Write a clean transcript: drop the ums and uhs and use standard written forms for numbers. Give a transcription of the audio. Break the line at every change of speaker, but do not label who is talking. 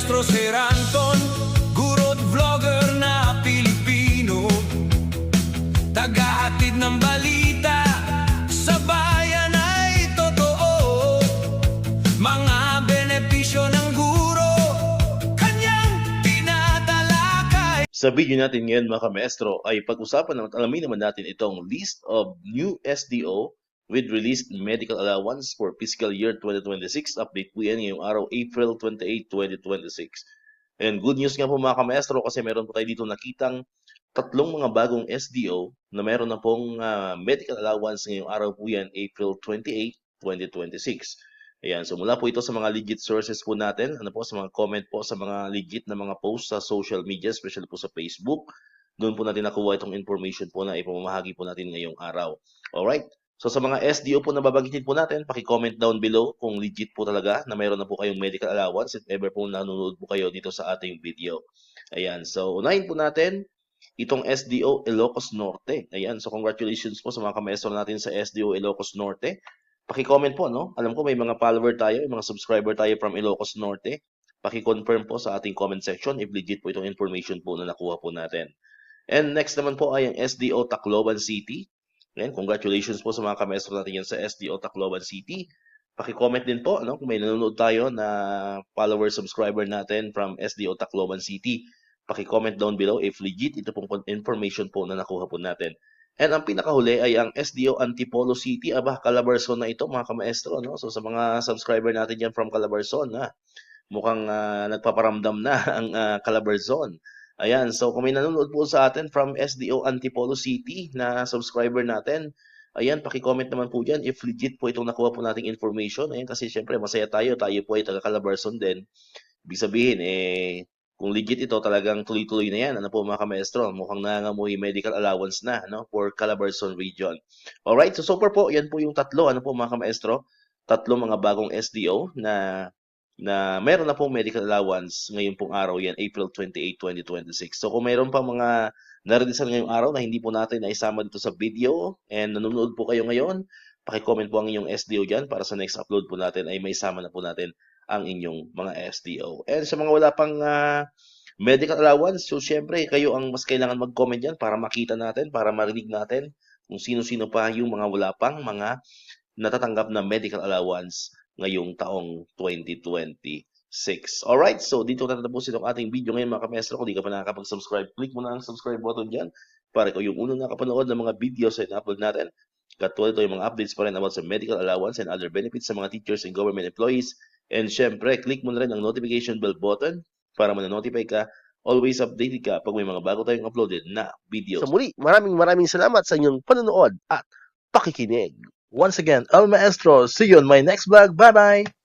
Maestro Sir Anton, guro't vlogger na Pilipino, tagahatid ng balita sa bayan ay totoo. Mga benepisyo ng guro, kanyang tinatalakay.
Sa video natin ngayon mga ka-maestro ay pag-usapan at alamin naman natin itong list of new SDO with released medical allowance for fiscal year 2026. Update po yan ngayong araw, April 28, 2026. And good news nga po mga ka-maestro kasi meron po tayo dito nakitang tatlong mga bagong SDO na meron na pong medical allowance ngayong araw po yan, April 28, 2026. Ayan, so mula po ito sa mga legit sources po natin, ano po, sa mga comment po, sa mga legit na mga posts sa social media, especially po sa Facebook. Doon po natin nakuha itong information po na ipamamahagi po natin ngayong araw. Alright, so sa mga SDO po na babanggitin po natin, paki-comment down below kung legit po talaga na mayroon na po kayong medical allowance if ever po nanonood po kayo dito sa ating video. Ayan, so unahin po natin itong SDO Ilocos Norte. Ayan, so congratulations po sa mga ka-maestro natin sa SDO Ilocos Norte. Paki-comment po, no? Alam ko may mga follower tayo, may mga subscriber tayo from Ilocos Norte. Paki-confirm po sa ating comment section if legit po itong information po na nakuha po natin. And next naman po ay ang SDO Tacloban City. Ayan, congratulations po sa mga ka-maestro natin yan sa SDO Tacloban City. Paki-comment din po, no? Kung may nanonood tayo na follower, subscriber natin from SDO Tacloban City. Paki-comment down below if legit ito pong information po na nakuha po natin. And ang pinakahuli ay ang SDO Antipolo City. Aba, Calabarzon na ito mga ka-maestro, no? So sa mga subscriber natin yan from Calabarzon, mukhang nagpaparamdam na ang Calabarzon. Ayan, so kung may nanonood po sa atin from SDO Antipolo City na subscriber natin, ayan, paki-comment naman po dyan if legit po itong nakuha po nating information. Ayan, kasi syempre masaya tayo po ay taga Calabarzon din. Ibig sabihin, kung legit ito, talagang tuloy-tuloy na yan. Ano po mga ka-maestro? Mukhang nangangamoy medical allowance na, no? For Calabarzon region. Alright, so far po, yan po yung tatlo. Ano po mga ka-maestro? Tatlo mga bagong SDO na meron na pong medical allowance ngayon pong araw yan, April 28, 2026. So kung mayroon pa mga narilisan ngayong araw na hindi po natin naisama dito sa video and nanonood po kayo ngayon, paki-comment po ang inyong SDO dyan para sa next upload po natin ay may sama na po natin ang inyong mga SDO. And sa mga wala pang medical allowance, so syempre kayo ang mas kailangan mag-comment dyan para makita natin, para marinig natin kung sino-sino pa yung mga wala pang mga natatanggap na medical allowance ngayong taong 2026. Alright, so dito natapos itong ating video ngayon mga ka-maestro. Kung di ka pa nakakapag-subscribe, click mo na ang subscribe button dyan para ikaw yung unang nakapanood ng mga videos na in-upload natin. Katulad ito yung mga updates pa rin about sa medical allowance and other benefits sa mga teachers and government employees. And syempre, click mo na rin ang notification bell button para ma-notify ka. Always updated ka pag may mga bago tayong uploaded na videos.
Sa muli, maraming salamat sa inyong panonood at pakikinig. Once again, El Maestro, see you on my next vlog. Bye-bye!